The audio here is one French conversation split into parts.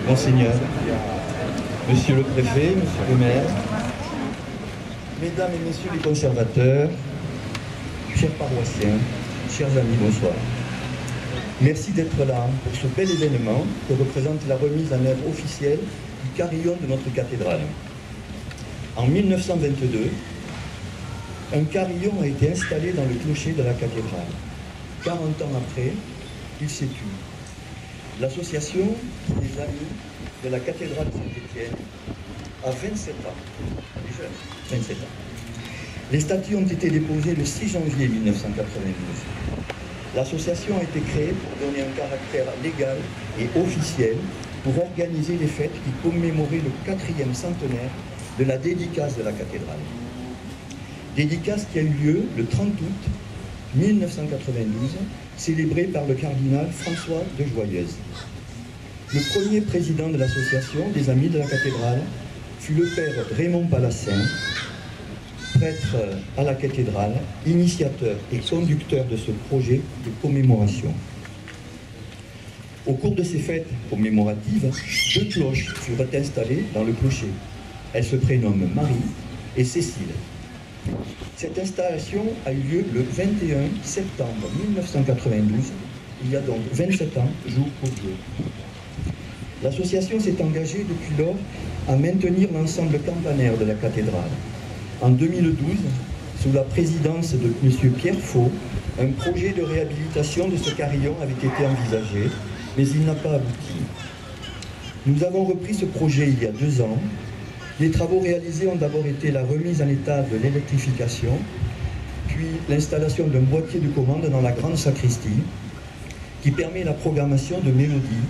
Monseigneur, Monsieur le Préfet, Monsieur le Maire, Mesdames et Messieurs les conservateurs, chers paroissiens, chers amis, bonsoir. Merci d'être là pour ce bel événement que représente la remise en œuvre officielle du carillon de notre cathédrale. En 1922, un carillon a été installé dans le clocher de la cathédrale. 40 ans après, il s'est tu. L'association des Amis de la cathédrale Saint-Étienne a 27 ans, les jeunes, 27 ans. Les statuts ont été déposés le 6 janvier 1992. L'association a été créée pour donner un caractère légal et officiel pour organiser les fêtes qui commémoraient le 4e centenaire de la dédicace de la cathédrale. Dédicace qui a eu lieu le 30 août 1992, célébrée par le cardinal François de Joyeuse. Le premier président de l'association des Amis de la cathédrale fut le père Raymond Palassin, prêtre à la cathédrale, initiateur et conducteur de ce projet de commémoration. Au cours de ces fêtes commémoratives, 2 cloches furent installées dans le clocher. Elles se prénomment Marie et Cécile. Cette installation a eu lieu le 21 septembre 1992, il y a donc 27 ans, jour pour jour. L'association s'est engagée depuis lors à maintenir l'ensemble campanaire de la cathédrale. En 2012, sous la présidence de M. Pierre Faux, un projet de réhabilitation de ce carillon avait été envisagé, mais il n'a pas abouti. Nous avons repris ce projet il y a 2 ans. Les travaux réalisés ont d'abord été la remise en état de l'électrification, puis l'installation d'un boîtier de commande dans la grande sacristie, qui permet la programmation de mélodies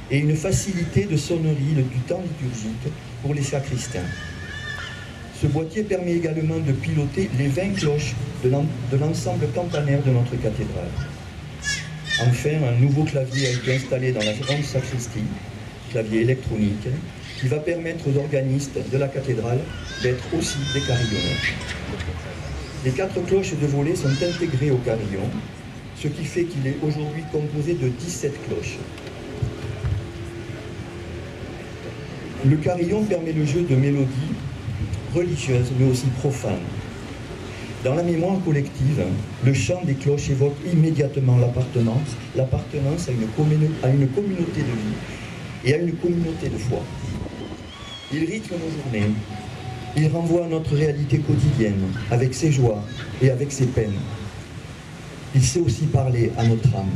et une facilité de sonnerie du temps liturgique pour les sacristains. Ce boîtier permet également de piloter les 20 cloches de l'ensemble campanaire de notre cathédrale. Enfin, un nouveau clavier a été installé dans la grande sacristie, clavier électronique, qui va permettre aux organistes de la cathédrale d'être aussi des carillonneurs. Les 4 cloches de volet sont intégrées au carillon, ce qui fait qu'il est aujourd'hui composé de 17 cloches. Le carillon permet le jeu de mélodies religieuses mais aussi profanes. Dans la mémoire collective, le chant des cloches évoque immédiatement l'appartenance à une communauté de vie et à une communauté de foi. Il rythme nos journées, il renvoie à notre réalité quotidienne, avec ses joies et avec ses peines. Il sait aussi parler à notre âme,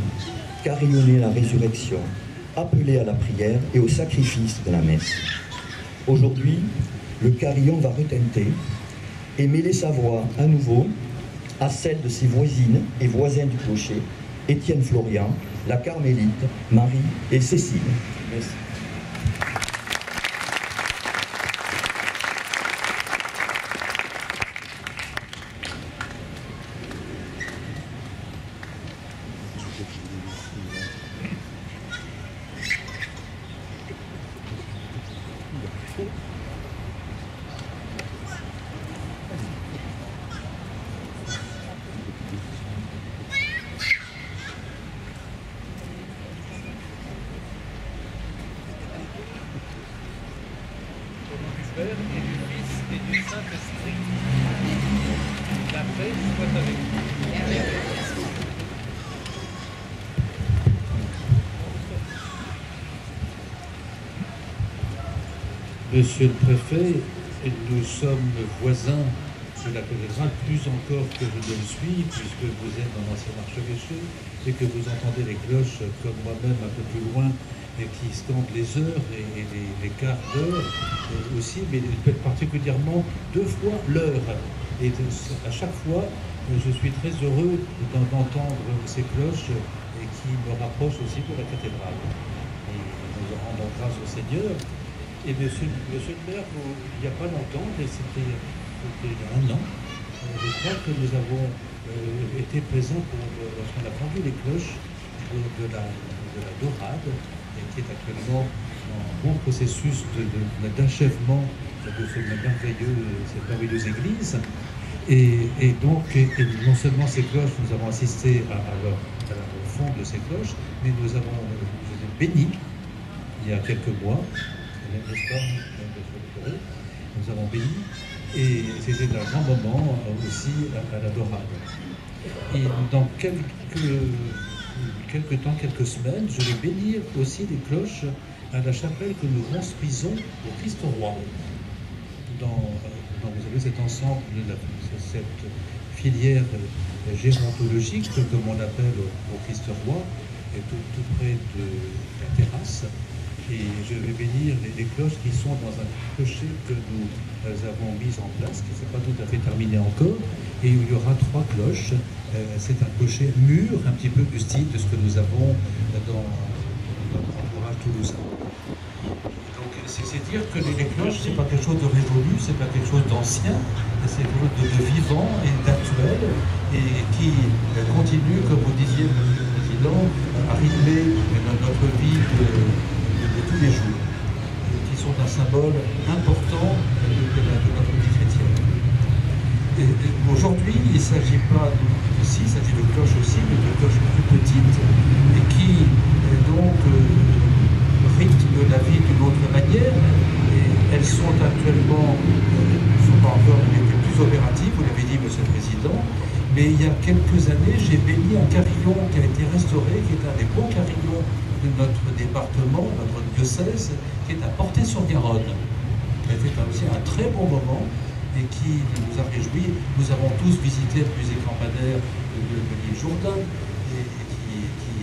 carillonner la résurrection, appeler à la prière et au sacrifice de la messe. Aujourd'hui, le carillon va retinter et mêler sa voix à nouveau à celle de ses voisines et voisins du clocher, Étienne Florian, la Carmélite, Marie et Cécile. Merci. Père et du Fils et du Saint-Esprit. La paix soit avec vous. Monsieur le Préfet, nous sommes voisins de la cathédrale, plus encore que je ne le suis, puisque vous êtes dans l'ancien archevêché et que vous entendez les cloches, comme moi-même un peu plus loin, et qui scandent les heures et les quarts d'heure aussi, mais particulièrement 2 fois l'heure. Et à chaque fois, je suis très heureux d'entendre ces cloches et qui me rapprochent aussi de la cathédrale. Et nous rendons grâce au Seigneur. Et monsieur le maire, il n'y a pas longtemps, et c'était il y a 1 an, je crois que nous avons été présents lorsqu'on a vendu les cloches de la dorade, et qui est actuellement en bon processus d'achèvement de cette merveilleuse église. Et donc, non seulement ces cloches, nous avons assisté au fond de ces cloches, mais nous avons béni il y a quelques mois, n'est-ce pas, nous avons béni, et c'était un grand moment aussi à la dorade. Et dans quelques semaines, je vais bénir aussi les cloches à la chapelle que nous construisons au Christ Roi. Vous avez cet ensemble, cette filière gérontologique, comme on l'appelle au Christ Roi, et tout près de la terrasse. Et je vais bénir les cloches qui sont dans un clocher que nous avons mis en place, qui n'est pas tout à fait terminé encore, et où il y aura 3 cloches. C'est un clocher mûr, un petit peu du style de ce que nous avons dans notre entourage toulousain. Donc c'est dire que les cloches, c'est pas quelque chose de révolu, c'est pas quelque chose d'ancien, c'est quelque chose de vivant et d'actuel, et qui continue, comme vous disiez, Monsieur le Président, à rythmer notre vie de tous les jours, qui sont un symbole important de notre vie chrétienne. Aujourd'hui, il ne s'agit pas ici, il s'agit de cloches aussi, mais de cloches plus petites, et qui donc rythment la vie d'une autre manière. Et elles sont actuellement, ne sont pas encore les plus opératives, vous l'avez dit, Monsieur le Président, mais il y a quelques années, j'ai béni un carillon qui a été restauré, qui est un des beaux carillons de notre département, notre diocèse, qui est à Portée-sur-Garonne. Ça a été aussi un très bon moment et qui nous a réjouis. Nous avons tous visité le musée campanaire de l'île Jourdain, et qui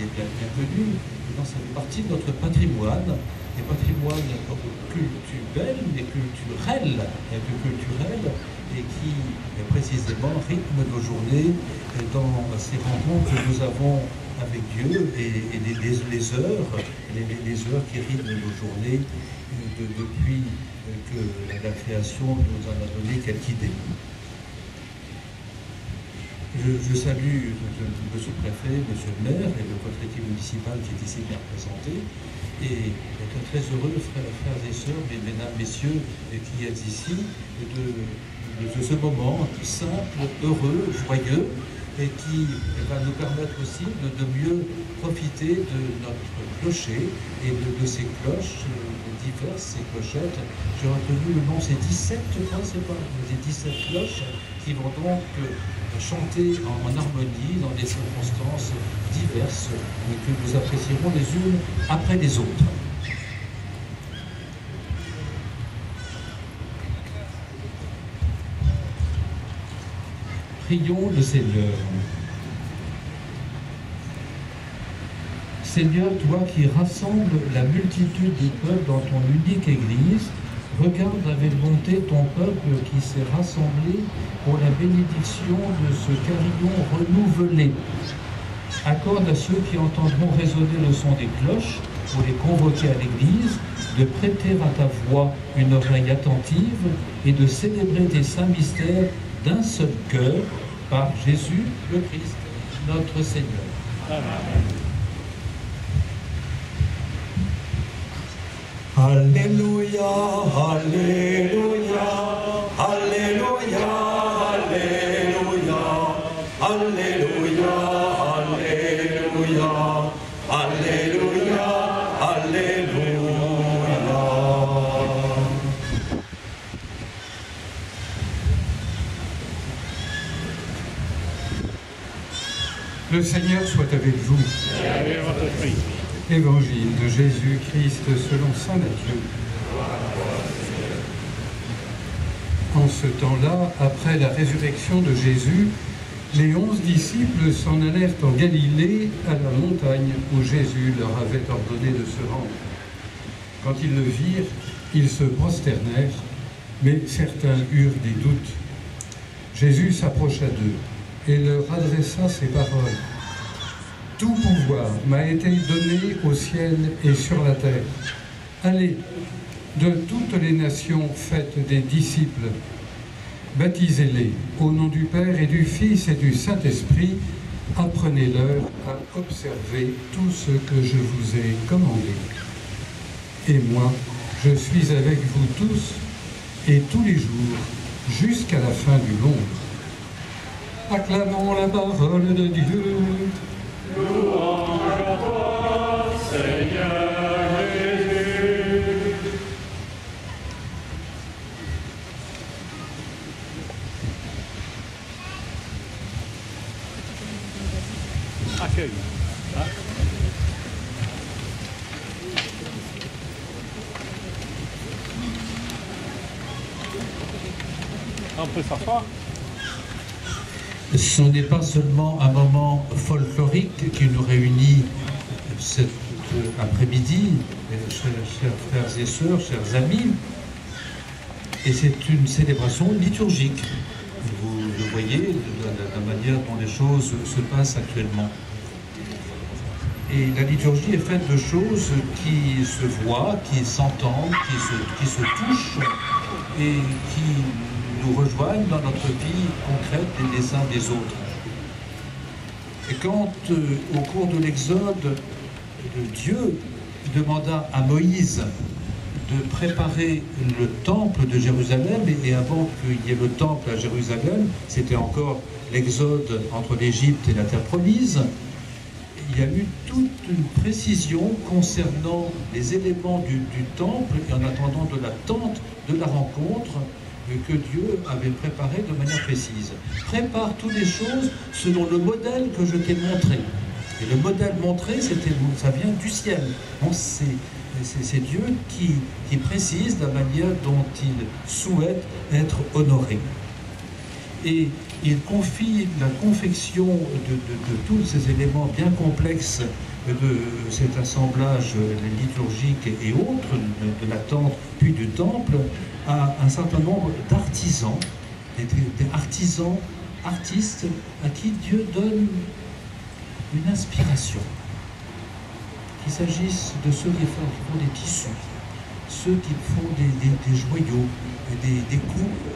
est bien connu. Ça fait partie de notre patrimoine, des patrimoines culturels, mais culturels, et qui précisément rythment nos journées dans ces rencontres que nous avons avec Dieu et les heures qui rythment nos journées depuis que la création nous en a donné quelques idées. Je salue Monsieur le Préfet, Monsieur le Maire et votre équipe municipale qui est ici bien représentée, et très heureux, frères et sœurs, mesdames, messieurs qui êtes ici, de ce moment simple, heureux, joyeux, et qui va nous permettre aussi de mieux profiter de notre clocher et de ces cloches diverses, ces clochettes. J'ai retenu le nom, c'est 17, je crois, c'est pas, c'est 17 cloches qui vont donc chanter en harmonie dans des circonstances diverses que nous apprécierons les unes après les autres. Prions le Seigneur. Seigneur, toi qui rassembles la multitude du peuple dans ton unique Église, regarde avec bonté ton peuple qui s'est rassemblé pour la bénédiction de ce carillon renouvelé. Accorde à ceux qui entendront résonner le son des cloches pour les convoquer à l'Église, de prêter à ta voix une oreille attentive et de célébrer tes saints mystères d'un seul cœur par Jésus le Christ, notre Seigneur. Amen. Alléluia, Alléluia, Alléluia, Alléluia, Alléluia, Alléluia, Alléluia, Alléluia. Le Seigneur soit avec vous. Et avec votre esprit. Évangile de Jésus-Christ selon saint Matthieu. En ce temps-là, après la résurrection de Jésus, les 11 disciples s'en allèrent en Galilée, à la montagne où Jésus leur avait ordonné de se rendre. Quand ils le virent, ils se prosternèrent, mais certains eurent des doutes. Jésus s'approcha d'eux et leur adressa ces paroles. « Tout pouvoir m'a été donné au ciel et sur la terre. Allez, de toutes les nations, faites des disciples. Baptisez-les au nom du Père et du Fils et du Saint-Esprit. Apprenez-leur à observer tout ce que je vous ai commandé. Et moi, je suis avec vous tous et tous les jours, jusqu'à la fin du monde. » Acclamons la parole de Dieu. Louange à toi, Seigneur Jésus. Accueil. Hein? On peut s'asseoir. Ce n'est pas seulement un moment folklorique qui nous réunit cet après-midi, chers frères et sœurs, chers amis, et c'est une célébration liturgique. Vous le voyez de la manière dont les choses se passent actuellement. Et la liturgie est faite de choses qui se voient, qui s'entendent, qui se touchent et qui nous rejoignent dans notre vie concrète des uns des autres. Et quand, au cours de l'Exode, Dieu demanda à Moïse de préparer le temple de Jérusalem, et avant qu'il y ait le temple à Jérusalem, c'était encore l'Exode entre l'Égypte et la terre promise, il y a eu toute une précision concernant les éléments du temple et en attendant de la tente de la rencontre que Dieu avait préparé de manière précise. Prépare toutes les choses selon le modèle que je t'ai montré. Et le modèle montré, ça vient du ciel. Donc c'est Dieu qui précise la manière dont il souhaite être honoré. Et il confie la confection de tous ces éléments bien complexes de cet assemblage liturgique et autres, de la tente puis du temple, à un certain nombre d'artisans, des artisans, artistes, à qui Dieu donne une inspiration. Qu'il s'agisse de ceux qui font des tissus, ceux qui font des joyaux, des coupes,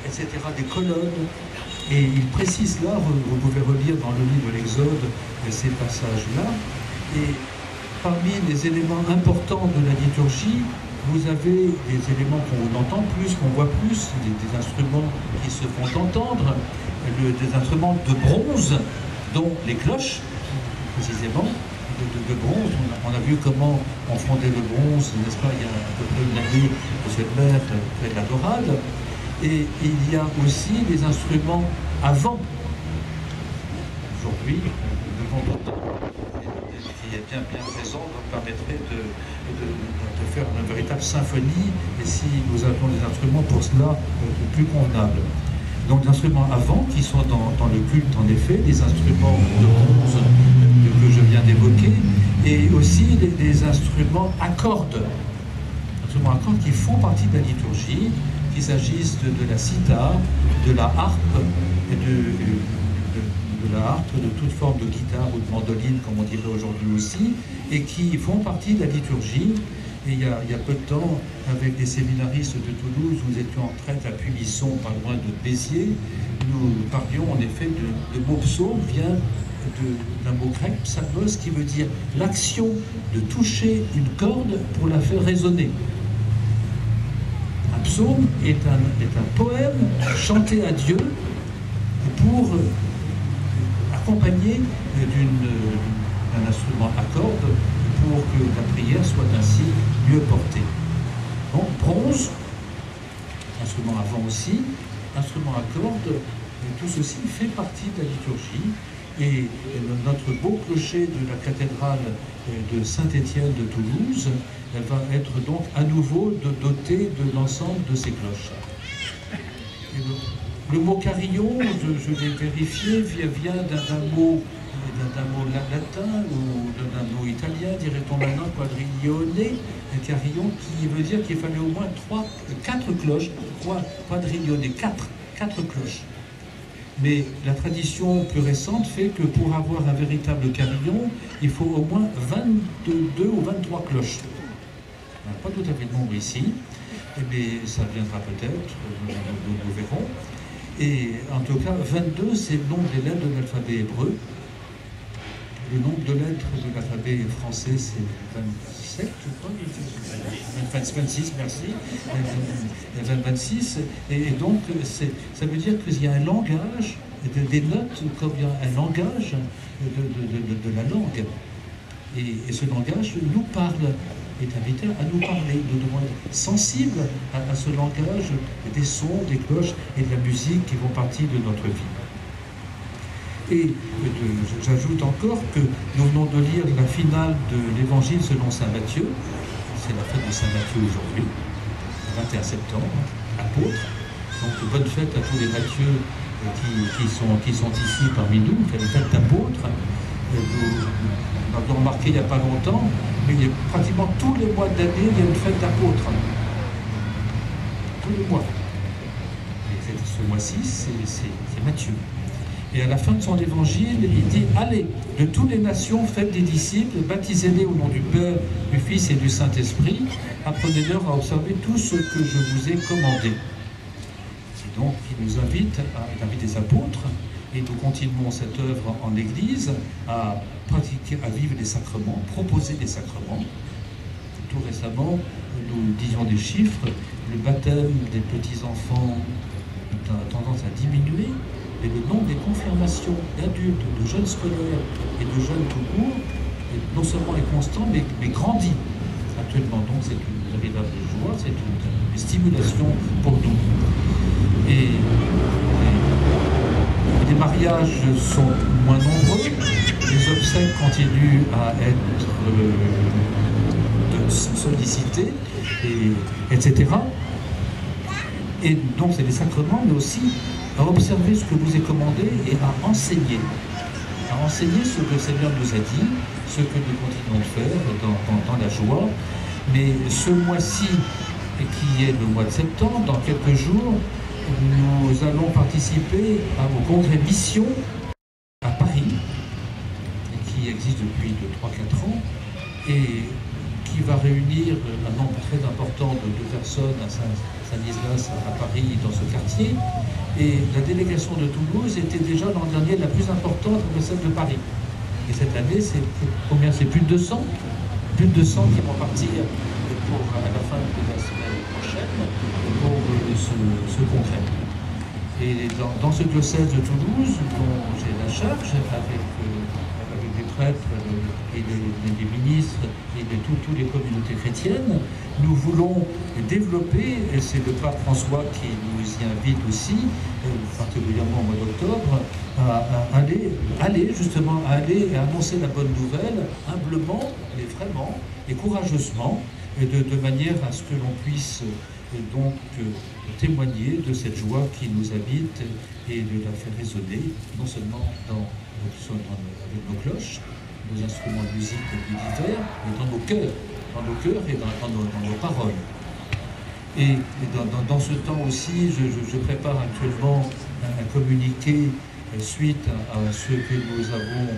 etc., des colonnes. Et il précise là, vous pouvez relire dans le livre de l'Exode ces passages-là, et parmi les éléments importants de la liturgie, vous avez des éléments qu'on entend plus, qu'on voit plus, des instruments qui se font entendre, des instruments de bronze, dont les cloches, précisément, de bronze. On a vu comment on fondait le bronze, n'est-ce pas, il y a à peu près une année de cette mer près de la Dorade. Et il y a aussi des instruments à vent. Aujourd'hui, le vent d'automne, qui est bien présent, donc permettrait de faire une véritable symphonie, et si nous avons des instruments pour cela plus convenables. Donc des instruments à vent qui sont dans le culte, en effet, des instruments de bronze que je viens d'évoquer, et aussi des instruments à cordes. Instruments à cordes qui font partie de la liturgie, qu'il s'agisse de la sitar, de la harpe, et de la harpe, de toute forme de guitare ou de mandoline, comme on dirait aujourd'hui aussi, et qui font partie de la liturgie. Et il y a peu de temps, avec les séminaristes de Toulouse, nous étions en traite à Pulisson, pas loin de Béziers, nous parlions en effet le mot psaume vient d'un mot grec, psalmos, qui veut dire l'action de toucher une corde pour la faire résonner. Un psaume est un poème chanté à Dieu pour accompagner d'un instrument à cordes pour que la prière soit ainsi mieux portée. Donc bronze, instrument à vent aussi, instrument à cordes, tout ceci fait partie de la liturgie. Et notre beau clocher de la cathédrale de Saint-Étienne de Toulouse, elle va être donc à nouveau dotée de l'ensemble de ces cloches. Le mot carillon, je l'ai vérifié, vient d'un mot latin ou d'un mot italien, dirait-on maintenant, quadriglione, un carillon, qui veut dire qu'il fallait au moins 4 cloches, quadriglione, 4 cloches. Mais la tradition plus récente fait que pour avoir un véritable carillon, il faut au moins 22 ou 23 cloches. On n'a pas tout à fait le nombre ici, mais ça viendra peut-être, nous verrons. Et en tout cas, 22, c'est le nombre des lettres de l'alphabet hébreu. Le nombre de lettres de l'alphabet français, c'est 27, je crois. 26, merci. 26. Et donc, ça veut dire qu'il y a un langage, des notes, comme il y a un langage de la langue. Et ce langage nous parle, est invité à nous parler. Nous devons être sensibles à ce langage des sons, des cloches et de la musique qui font partie de notre vie. Et j'ajoute encore que nous venons de lire la finale de l'Évangile selon saint Matthieu. C'est la fête de saint Matthieu aujourd'hui, le 21 septembre, apôtre. Donc bonne fête à tous les Mathieu qui sont ici parmi nous, qui est la fête d'apôtres. Nous l'avons remarqué il n'y a pas longtemps, mais pratiquement tous les mois de l'année, il y a une fête d'apôtres. Tous les mois. Et ce mois-ci, c'est Matthieu. Et à la fin de son évangile, il dit « Allez, de toutes les nations, faites des disciples, baptisez-les au nom du Père, du Fils et du Saint-Esprit, apprenez-leur à observer tout ce que je vous ai commandé. » Et donc, il nous invite des apôtres, et nous continuons cette œuvre en Église, à pratiquer, à vivre les sacrements, proposer des sacrements. Tout récemment, nous disions des chiffres, le baptême des petits-enfants a tendance à diminuer, et le nombre des confirmations d'adultes, de jeunes scolaires et de jeunes tout court, non seulement est constant, mais grandit actuellement. Donc c'est une véritable joie, c'est une stimulation pour nous. Et les mariages sont moins nombreux, les obsèques continuent à être sollicités, etc. Et donc c'est des sacrements, mais aussi à observer ce que vous est commandé et à enseigner. À enseigner ce que le Seigneur nous a dit, ce que nous continuons de faire dans la joie. Mais ce mois-ci, qui est le mois de septembre, dans quelques jours, nous allons participer au congrès Mission à Paris, qui existe depuis 3-4 ans, et qui va réunir un nombre très important de personnes à Saint-Islas, à Paris, dans ce quartier. Et la délégation de Toulouse était déjà l'an dernier la plus importante que celle de Paris. Et cette année, c'est combien? C'est plus de 200? Plus de 200 qui vont partir à la fin de la semaine prochaine pour ce congrès. Et dans ce diocèse de Toulouse, dont j'ai la charge, avec des prêtres et des ministres et de toutes les communautés chrétiennes, nous voulons développer, et c'est le pape François qui nous y invite aussi, particulièrement au mois d'octobre, à aller justement et annoncer la bonne nouvelle humblement, mais vraiment, et courageusement, et de manière à ce que l'on puisse donc témoigner de cette joie qui nous habite et de la faire résonner, non seulement avec nos cloches, nos instruments de musique divers, mais dans nos cœurs et dans nos paroles. Et dans ce temps aussi, je prépare actuellement un communiqué suite à ce que nous avons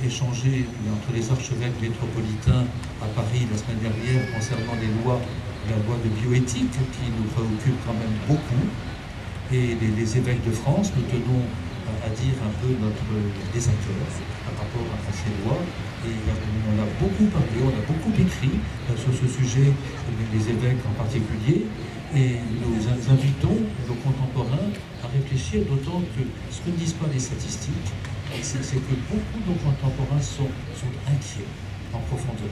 échangé entre les archevêques métropolitains à Paris la semaine dernière concernant la loi de bioéthique qui nous préoccupe quand même beaucoup. Et les évêques de France, nous tenons à dire un peu notre désaccord par rapport à ces lois. Et on a beaucoup parlé, on a beaucoup écrit sur ce sujet, les évêques en particulier, et nous invitons nos contemporains à réfléchir, d'autant que ce que ne disent pas les statistiques, c'est que beaucoup de nos contemporains sont inquiets en profondeur.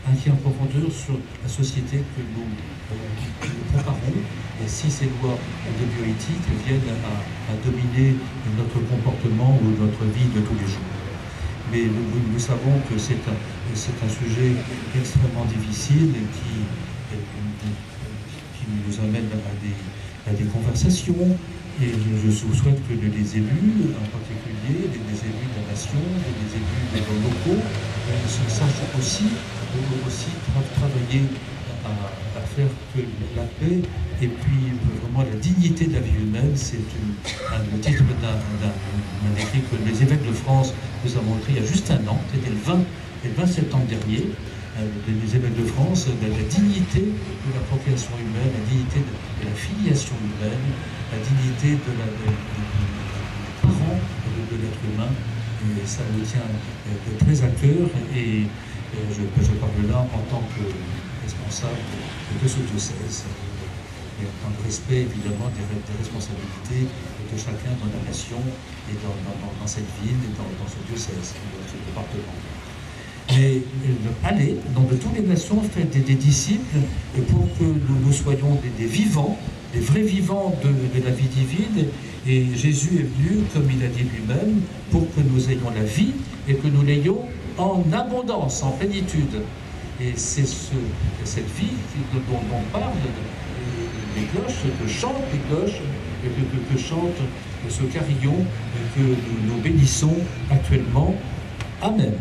Inquiets en profondeur sur la société que nous préparons, et si ces lois de bioéthique viennent à dominer notre comportement ou notre vie de tous les jours. Mais nous savons que c'est un sujet extrêmement difficile et qui nous amène à des conversations Et je souhaite que les élus, en particulier les élus de la nation, les élus des locaux, sachent aussi travailler à faire que la paix et puis vraiment la dignité de la vie humaine, c'est le titre d'un écrit que les évêques de France nous avons écrit il y a juste un an, c'était le 20 septembre dernier. Les évêques de France, la dignité de la procréation humaine, la dignité de la filiation humaine, la dignité du parent de l'être humain, et ça me tient très à cœur, et je parle là en tant que responsable de ce diocèse, et en tant que respect évidemment des responsabilités de chacun dans la nation et dans cette ville et dans ce diocèse, dans ce département. Mais allez, dans de toutes les nations, faites des disciples, et pour que nous soyons des vivants, des vrais vivants de la vie divine. Et Jésus est venu, comme il a dit lui-même, pour que nous ayons la vie et que nous l'ayons en abondance, en plénitude. Et c'est cette vie dont parlent les cloches, que chantent les cloches, que chante ce carillon que nous bénissons actuellement. Amen.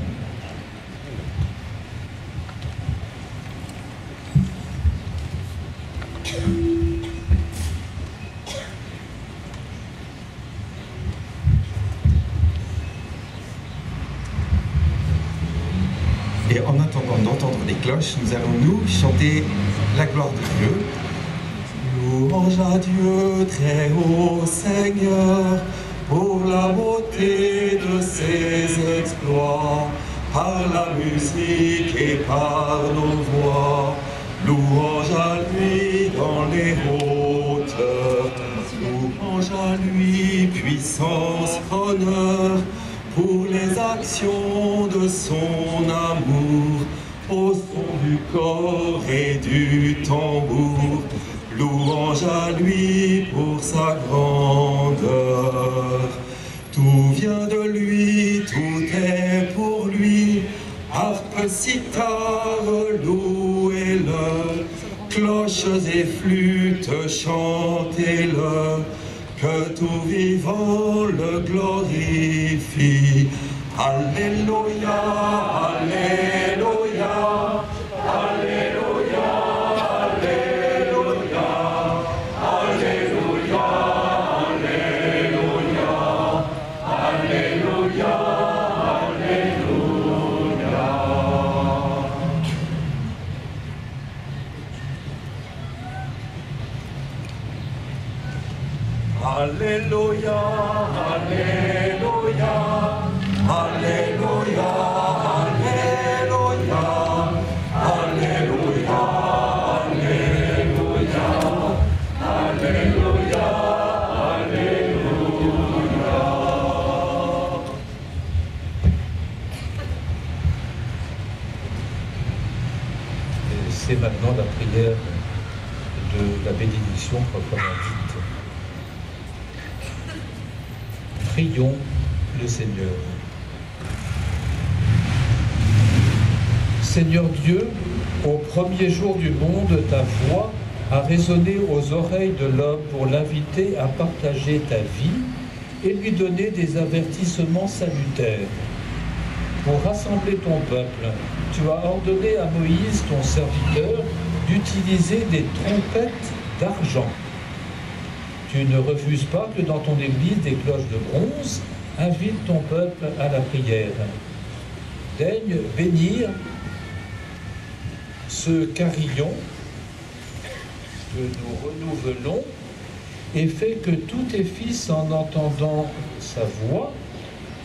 Et en attendant d'entendre les cloches, nous allons nous chanter la gloire de Dieu. Louange à Dieu, très haut Seigneur, pour la beauté de ses exploits, par la musique et par nos voix. Louange à lui dans les hauteurs, louange à lui, puissance, honneur, pour les actions de son amour, au son du corps et du tambour. Louange à lui pour sa grandeur. Tout vient de lui, tout est pour lui. Harpe, cithare, louez-le. Cloches et flûtes, chantez-le. Que tout vivant le glorifie. Alléluia, Alléluia, Alléluia, Alléluia, Alléluia, Alléluia, Alléluia, Alléluia, Alléluia, Alléluia, Alléluia, Alléluia, Alléluia, Alléluia. Et c'est maintenant la prière de la bénédiction proprement dite. Prions le Seigneur. Seigneur Dieu, au premier jour du monde, ta voix a résonné aux oreilles de l'homme pour l'inviter à partager ta vie et lui donner des avertissements salutaires. Pour rassembler ton peuple, tu as ordonné à Moïse, ton serviteur, d'utiliser des trompettes d'argent. Tu ne refuses pas que dans ton église des cloches de bronze invitent ton peuple à la prière. Daigne bénir ce carillon que nous renouvelons et fais que tous tes fils, en entendant sa voix,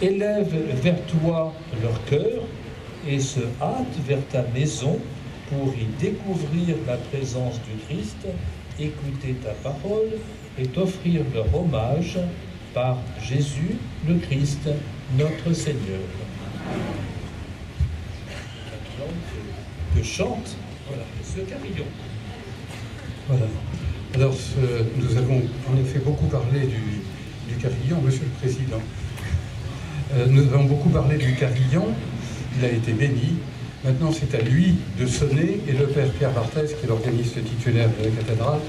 élèvent vers toi leur cœur et se hâtent vers ta maison pour y découvrir la présence du Christ, écouter ta parole et t'offrir leur hommage par Jésus le Christ, notre Seigneur. Que chante, voilà, ce carillon. Voilà. Alors, nous avons en effet beaucoup parlé du carillon, Monsieur le Président. Nous avons beaucoup parlé du carillon, il a été béni. Maintenant, c'est à lui de sonner, et le Père Pierre Barthès, qui est l'organiste titulaire de la cathédrale,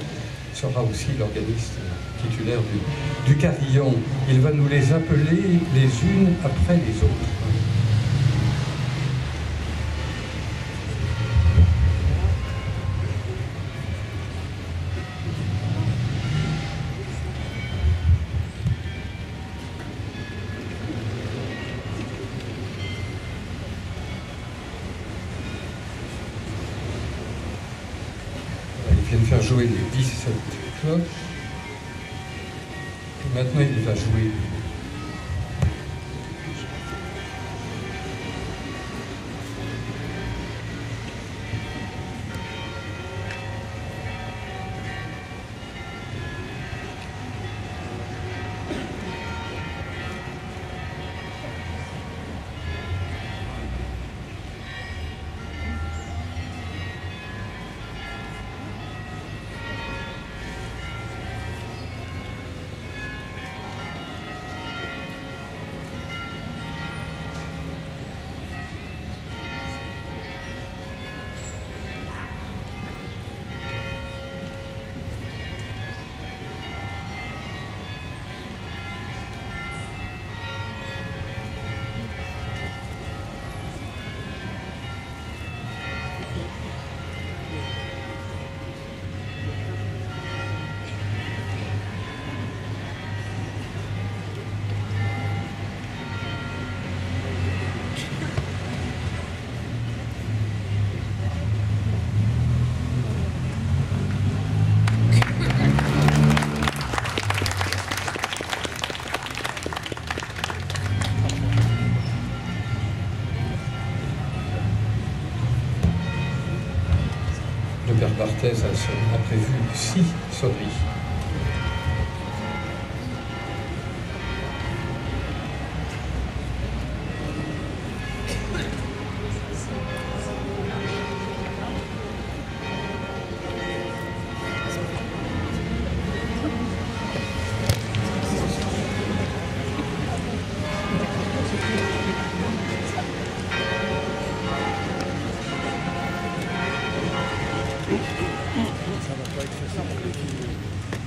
sera aussi l'organiste titulaire du carillon. Il va nous les appeler les unes après les autres. Il vient de faire jouer les 17 cloches. Et maintenant, il va jouer. Le père Barthez a prévu 6 sonneries. Ça va pas être facile.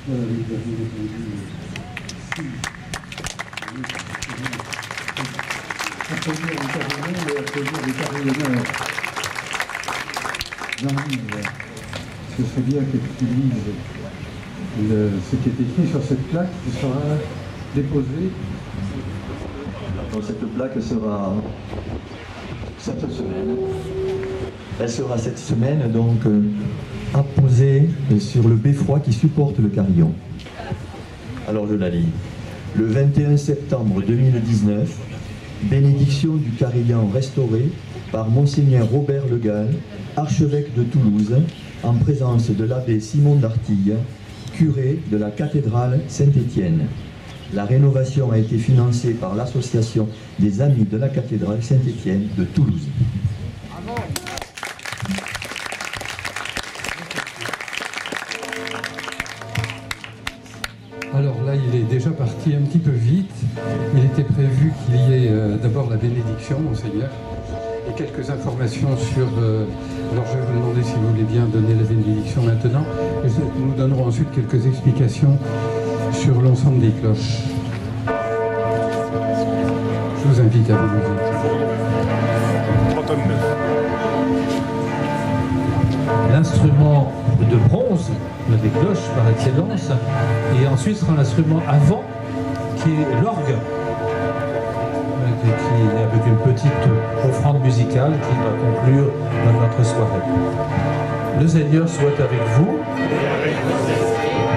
Voilà, nous avons répondu. Applaudir les carillonneurs et applaudir les carillonneurs. Jean-Yves, ce serait bien que tu lises ce qui est écrit sur cette plaque qui sera déposée. Donc cette plaque sera cette semaine. Elle sera cette semaine donc apposée sur le beffroi qui supporte le carillon. Alors je la lis. Le 21 septembre 2019, bénédiction du carillon restauré par Monseigneur Robert Le Gall, archevêque de Toulouse, en présence de l'abbé Simon d'Artille, curé de la cathédrale Saint-Étienne. La rénovation a été financée par l'association des Amis de la cathédrale Saint-Étienne de Toulouse. Alors là, il est déjà parti un petit peu vite. Il était prévu qu'il y ait d'abord la bénédiction, Monseigneur, et quelques informations sur... alors je vais vous demander si vous voulez bien donner la bénédiction maintenant. Et nous donnerons ensuite quelques explications sur l'ensemble des cloches. Je vous invite à vous lever. L'instrument de bronze, des cloches par excellence, et ensuite sera l'instrument avant, qui est l'orgue, avec une petite offrande musicale qui va conclure notre soirée. Le Seigneur soit avec vous,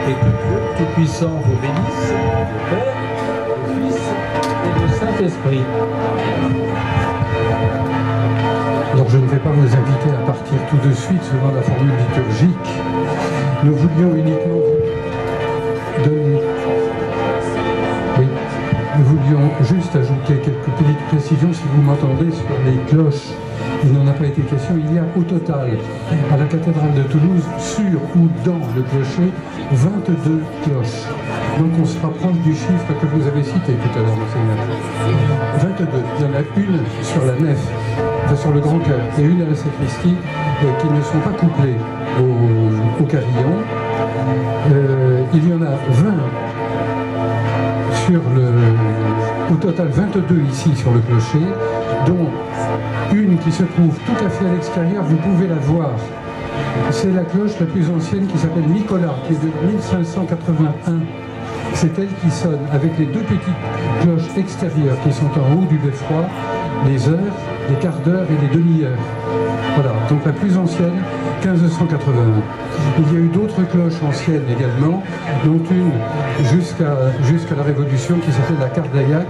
et que Dieu Tout-Puissant vous bénisse, le Père, le Fils et le Saint-Esprit. Alors je ne vais pas vous inviter à partir tout de suite selon la formule liturgique. Nous voulions uniquement vous donner... Oui, nous voulions juste ajouter quelques petites précisions. Si vous m'entendez sur les cloches, il n'en a pas été question. Il y a au total, à la cathédrale de Toulouse, sur ou dans le clocher, 22 cloches. Donc on se rapproche du chiffre que vous avez cité tout à l'heure, Monseigneur. 22. Il y en a une sur la nef, sur le grand chœur, et une à la sacristie, qui ne sont pas couplées au carillon. Il y en a 20 sur au total 22 ici sur le clocher, dont une qui se trouve tout à fait à l'extérieur, vous pouvez la voir. C'est la cloche la plus ancienne qui s'appelle Nicolas, qui est de 1581. C'est elle qui sonne avec les deux petites cloches extérieures qui sont en haut du beffroi, les heures, les quarts d'heure et les demi-heures. Voilà, donc la plus ancienne, 1581. Il y a eu d'autres cloches anciennes également, dont une jusqu'à la Révolution qui s'appelle la Cardaillac.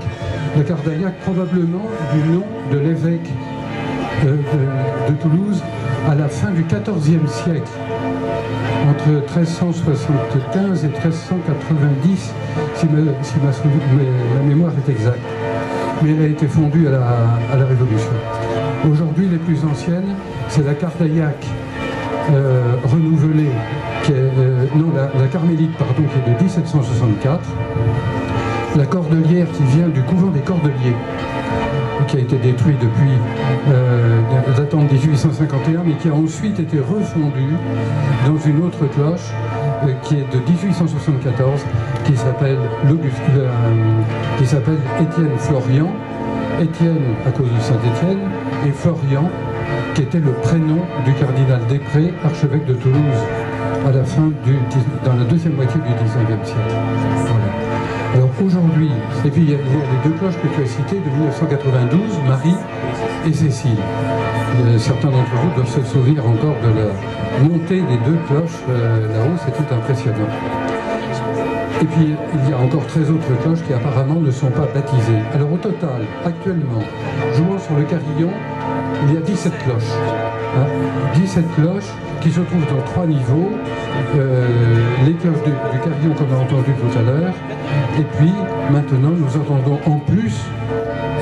La Cardaillac probablement du nom de l'évêque de Toulouse à la fin du XIVe siècle, entre 1375 et 1390, si ma mémoire est exacte. Mais elle a été fondue à la Révolution. Aujourd'hui, les plus anciennes, c'est la Cardaillac renouvelée, qui est, la Carmélite, pardon, qui est de 1764, la Cordelière qui vient du couvent des Cordeliers, qui a été détruit depuis datant de 1851, mais qui a ensuite été refondue dans une autre cloche qui est de 1874, qui s'appelle Étienne Florian. Étienne à cause de Saint-Étienne, et Florian, qui était le prénom du cardinal Després, archevêque de Toulouse, dans la deuxième moitié du XIXe siècle. Voilà. Alors aujourd'hui, et puis il y a les deux cloches que tu as citées de 1992, Marie et Cécile. Certains d'entre vous doivent se souvenir encore de la montée des deux cloches là-haut, c'était impressionnant. Et puis il y a encore 13 autres cloches qui apparemment ne sont pas baptisées. Alors au total, actuellement, jouant sur le carillon, il y a 17 cloches. 17 cloches qui se trouvent dans 3 niveaux. Les cloches du carillon qu'on a entendu tout à l'heure. Et puis maintenant nous entendons en plus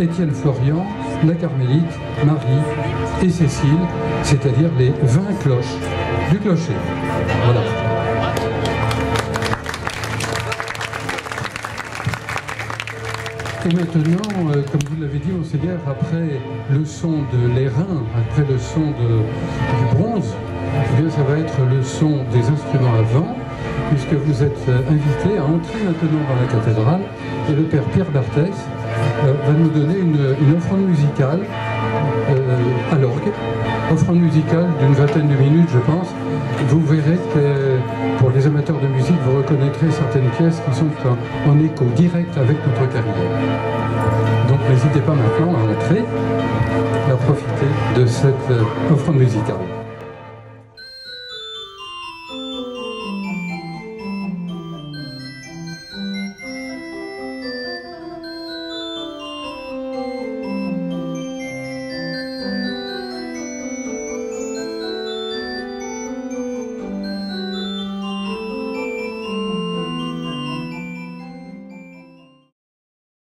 Étienne Florian, la Carmélite, Marie et Cécile, c'est-à-dire les 20 cloches du clocher. Voilà. Et maintenant, comme vous l'avez dit, Monseigneur, après le son de l'airain, après le son du bronze, eh bien, ça va être le son des instruments à vent. puisque vous êtes invités à entrer maintenant dans la cathédrale et le Père Pierre Barthès va nous donner une offrande musicale à l'orgue, offrande musicale d'une vingtaine de minutes, je pense. Vous verrez que pour les amateurs de musique, vous reconnaîtrez certaines pièces qui sont en écho direct avec notre carrière. Donc n'hésitez pas maintenant à entrer et à profiter de cette offrande musicale.